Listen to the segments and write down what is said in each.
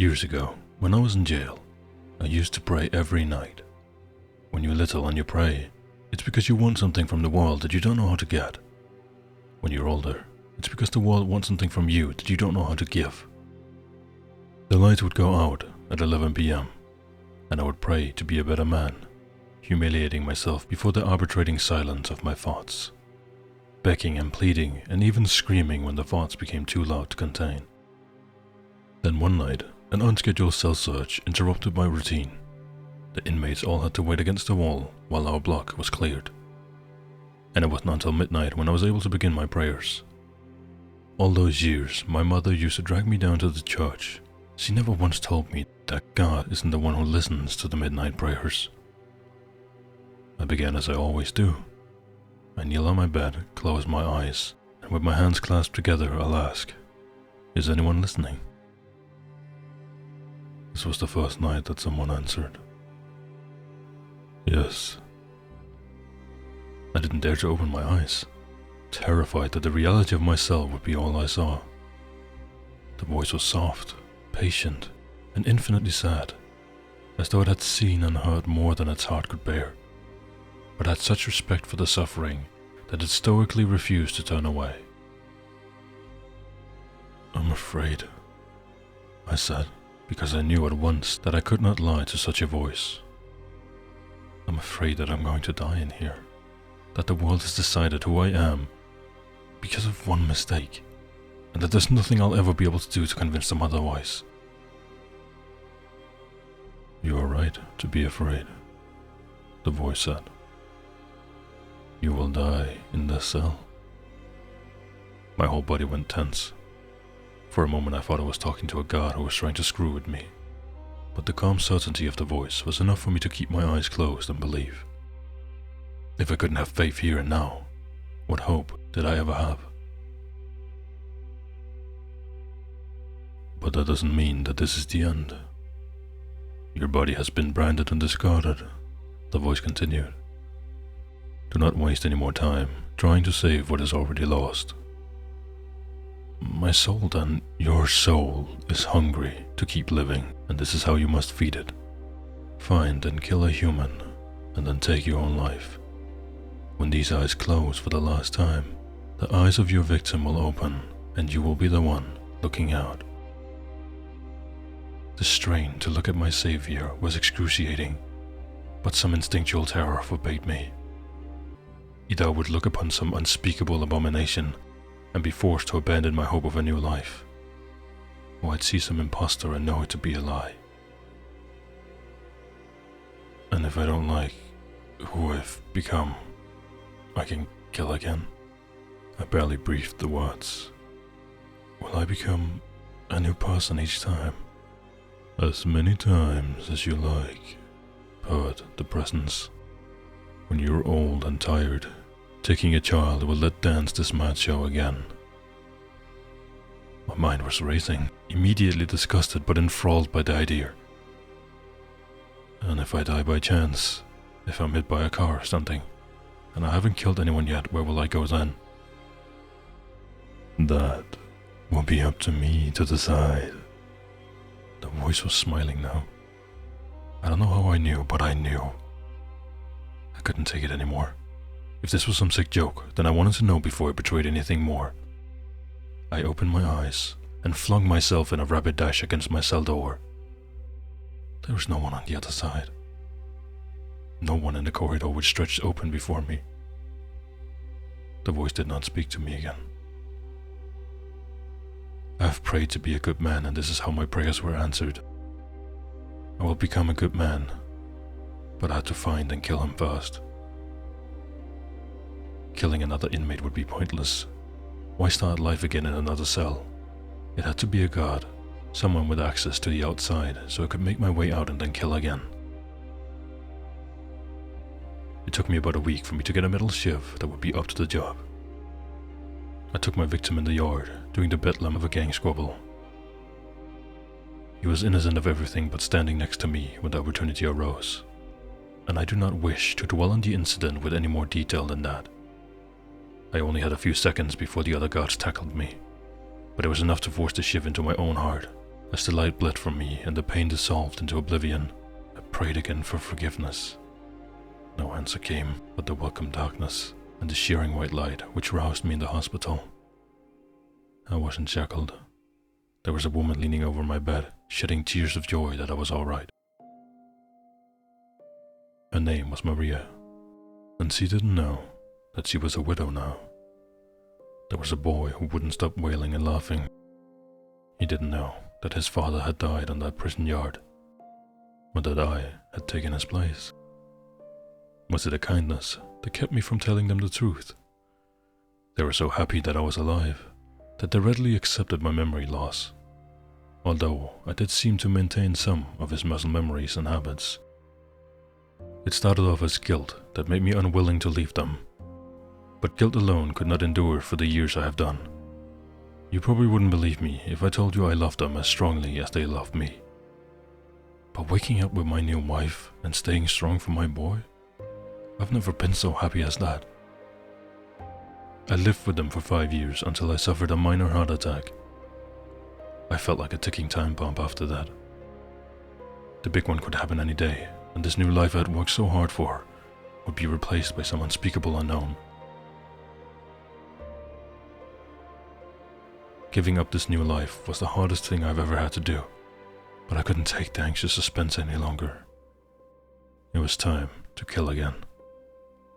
Years ago, when I was in jail, I used to pray every night. When you're little and you pray, it's because you want something from the world that you don't know how to get. When you're older, it's because the world wants something from you that you don't know how to give. The light would go out at 11 p.m., and I would pray to be a better man, humiliating myself before the arbitrating silence of my thoughts, begging and pleading and even screaming when the thoughts became too loud to contain. Then one night, an unscheduled cell search interrupted my routine. The inmates all had to wait against the wall while our block was cleared. And it was not until midnight when I was able to begin my prayers. All those years, my mother used to drag me down to the church. She never once told me that God isn't the one who listens to the midnight prayers. I began as I always do. I kneel on my bed, close my eyes, and with my hands clasped together, I'll ask, "Is anyone listening?" This was the first night that someone answered. Yes. I didn't dare to open my eyes, terrified that the reality of my cell would be all I saw. The voice was soft, patient, and infinitely sad, as though it had seen and heard more than its heart could bear, but had such respect for the suffering that it stoically refused to turn away. "I'm afraid," I said, because I knew at once that I could not lie to such a voice. "I'm afraid that I'm going to die in here, that the world has decided who I am because of one mistake, and that there's nothing I'll ever be able to do to convince them otherwise." "You are right to be afraid," the voice said. "You will die in this cell." My whole body went tense. For a moment I thought I was talking to a god who was trying to screw with me, but the calm certainty of the voice was enough for me to keep my eyes closed and believe. If I couldn't have faith here and now, what hope did I ever have? "But that doesn't mean that this is the end. Your body has been branded and discarded," the voice continued. "Do not waste any more time trying to save what is already lost. My soul, then, your soul, is hungry to keep living, and this is how you must feed it. Find and kill a human, and then take your own life. When these eyes close for the last time, the eyes of your victim will open, and you will be the one looking out." The strain to look at my savior was excruciating, but some instinctual terror forbade me. Either I would look upon some unspeakable abomination and be forced to abandon my hope of a new life, or I'd see some impostor and know it to be a lie. And if I don't like who I've become, I can kill again. I barely breathed the words. "Will I become a new person each time?" "As many times as you like," purred the presence. "When you're old and tired, taking a child will let dance this mad show again." My mind was racing, immediately disgusted but enthralled by the idea. "And if I die by chance, if I'm hit by a car or something, and I haven't killed anyone yet, where will I go then?" "That will be up to me to decide." The voice was smiling now. I don't know how I knew, but I knew. I couldn't take it anymore. If this was some sick joke, then I wanted to know before I betrayed anything more. I opened my eyes and flung myself in a rapid dash against my cell door. There was no one on the other side. No one in the corridor which stretched open before me. The voice did not speak to me again. I have prayed to be a good man, and this is how my prayers were answered. I will become a good man, but I had to find and kill him first. Killing another inmate would be pointless. Why start life again in another cell? It had to be a guard, someone with access to the outside, so I could make my way out and then kill again. It took me about a week for me to get a metal shiv that would be up to the job. I took my victim in the yard, doing the bedlam of a gang squabble. He was innocent of everything but standing next to me when the opportunity arose, and I do not wish to dwell on the incident with any more detail than that. I only had a few seconds before the other guards tackled me, but it was enough to force the shiv into my own heart As the light bled from me and the pain dissolved into oblivion, I prayed again for forgiveness. No answer came but the welcome darkness and the shearing white light which roused me in the hospital. I wasn't shackled. There was a woman leaning over my bed, shedding tears of joy that I was alright. Her name was Maria, and she didn't know that she was a widow now. There was a boy who wouldn't stop wailing and laughing. He didn't know that his father had died on that prison yard, or that I had taken his place. Was it a kindness that kept me from telling them the truth? They were so happy that I was alive, that they readily accepted my memory loss, although I did seem to maintain some of his muscle memories and habits. It started off as guilt that made me unwilling to leave them, but guilt alone could not endure for the years I have done. You probably wouldn't believe me if I told you I loved them as strongly as they loved me. But waking up with my new wife and staying strong for my boy, I've never been so happy as that. I lived with them for 5 years until I suffered a minor heart attack. I felt like a ticking time bomb after that. The big one could happen any day, and this new life I had worked so hard for would be replaced by some unspeakable unknown. Giving up this new life was the hardest thing I've ever had to do, but I couldn't take the anxious suspense any longer. It was time to kill again,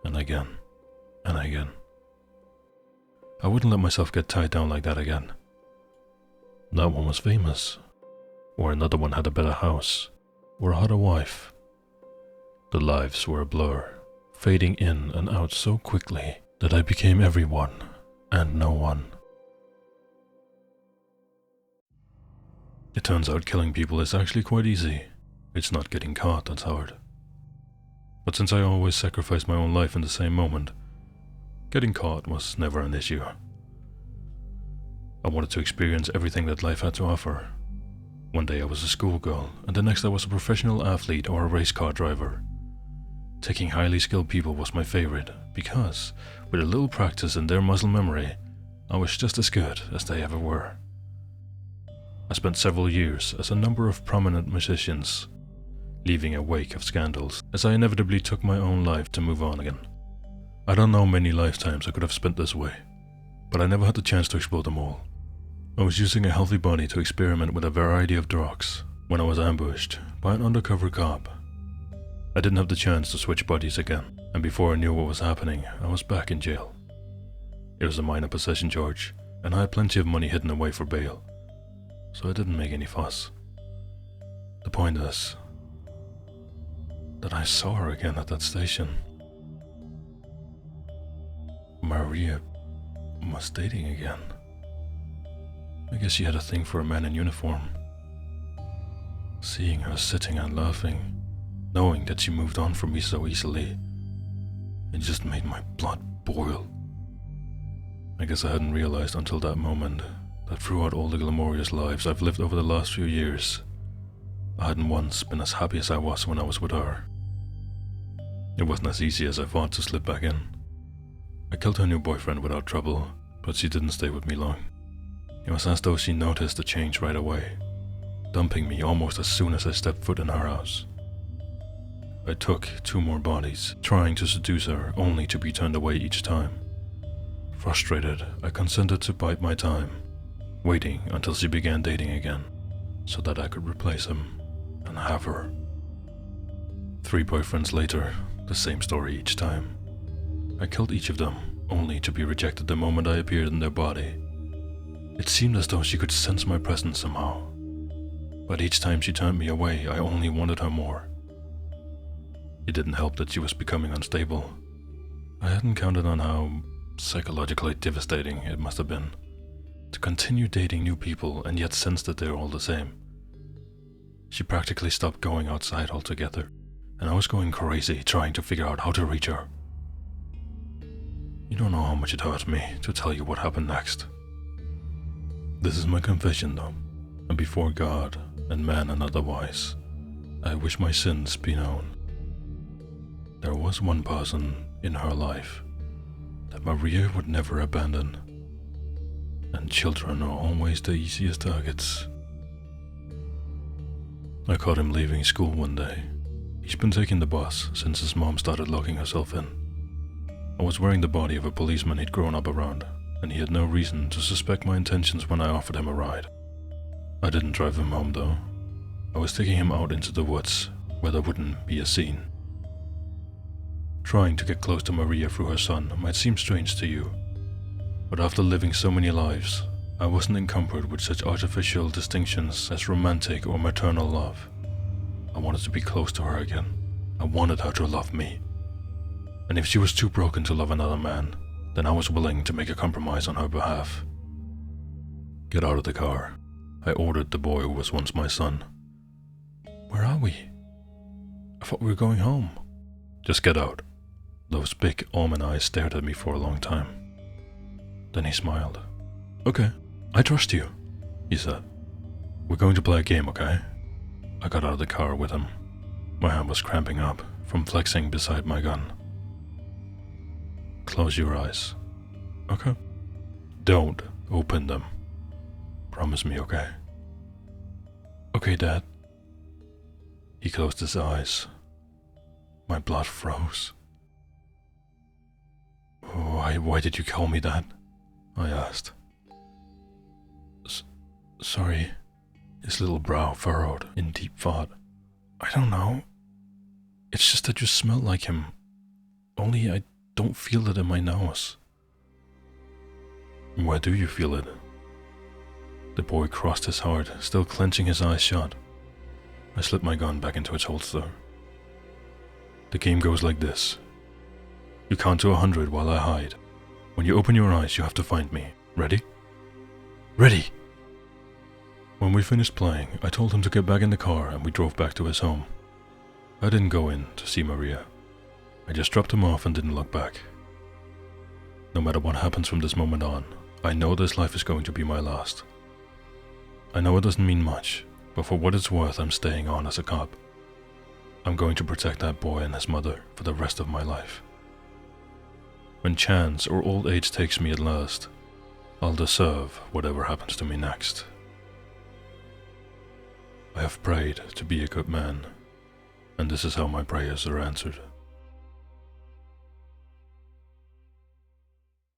and again, and again. I wouldn't let myself get tied down like that again. That one was famous, or another one had a better house, or a hotter wife. The lives were a blur, fading in and out so quickly that I became everyone and no one. It turns out killing people is actually quite easy. It's not getting caught that's hard. But since I always sacrificed my own life in the same moment, getting caught was never an issue. I wanted to experience everything that life had to offer. One day I was a schoolgirl, and the next I was a professional athlete or a race car driver. Taking highly skilled people was my favorite, because, with a little practice and their muscle memory, I was just as good as they ever were. I spent several years as a number of prominent musicians, leaving a wake of scandals as I inevitably took my own life to move on again. I don't know many lifetimes I could have spent this way, but I never had the chance to explore them all. I was using a healthy body to experiment with a variety of drugs when I was ambushed by an undercover cop. I didn't have the chance to switch bodies again, and before I knew what was happening, I was back in jail. It was a minor possession charge, and I had plenty of money hidden away for bail, so I didn't make any fuss. The point is that I saw her again at that station. Maria was dating again. I guess she had a thing for a man in uniform. Seeing her sitting and laughing, knowing that she moved on from me so easily, it just made my blood boil. I guess I hadn't realized until that moment that throughout all the glamorous lives I've lived over the last few years, I hadn't once been as happy as I was when I was with her. It wasn't as easy as I thought to slip back in. I killed her new boyfriend without trouble, but she didn't stay with me long. It was as though she noticed the change right away, dumping me almost as soon as I stepped foot in her house. I took 2 more bodies, trying to seduce her only to be turned away each time. Frustrated, I consented to bide my time, waiting until she began dating again, so that I could replace him and have her. 3 boyfriends later, the same story each time. I killed each of them, only to be rejected the moment I appeared in their body. It seemed as though she could sense my presence somehow, but each time she turned me away, I only wanted her more. It didn't help that she was becoming unstable. I hadn't counted on how psychologically devastating it must have been to continue dating new people and yet sense that they're all the same. She practically stopped going outside altogether, and I was going crazy trying to figure out how to reach her. You don't know how much it hurt me to tell you what happened next. This is my confession though, and before God and man and otherwise, I wish my sins be known. There was one person in her life that Maria would never abandon, and children are always the easiest targets. I caught him leaving school one day. He's been taking the bus since his mom started locking herself in. I was wearing the body of a policeman he'd grown up around, and he had no reason to suspect my intentions when I offered him a ride. I didn't drive him home though. I was taking him out into the woods where there wouldn't be a scene. Trying to get close to Maria through her son might seem strange to you, but after living so many lives, I wasn't encumbered with such artificial distinctions as romantic or maternal love. I wanted to be close to her again. I wanted her to love me. And if she was too broken to love another man, then I was willing to make a compromise on her behalf. Get out of the car, I ordered the boy who was once my son. Where are we? I thought we were going home. Just get out. Those big almond eyes stared at me for a long time. Then he smiled. Okay, I trust you, he said. We're going to play a game, okay? I got out of the car with him. My hand was cramping up from flexing beside my gun. Close your eyes. Okay? Don't open them. Promise me, okay? Okay, Dad. He closed his eyes. My blood froze. Why did you call me that? I asked. Sorry. His little brow furrowed in deep thought. I don't know. It's just that you smell like him. Only I don't feel it in my nose. Where do you feel it? The boy crossed his heart, still clenching his eyes shut. I slipped my gun back into its holster. The game goes like this. You count to 100 while I hide. When you open your eyes, you have to find me. Ready? Ready! When we finished playing, I told him to get back in the car and we drove back to his home. I didn't go in to see Maria. I just dropped him off and didn't look back. No matter what happens from this moment on, I know this life is going to be my last. I know it doesn't mean much, but for what it's worth, I'm staying on as a cop. I'm going to protect that boy and his mother for the rest of my life. When chance or old age takes me at last, I'll deserve whatever happens to me next. I have prayed to be a good man, and this is how my prayers are answered.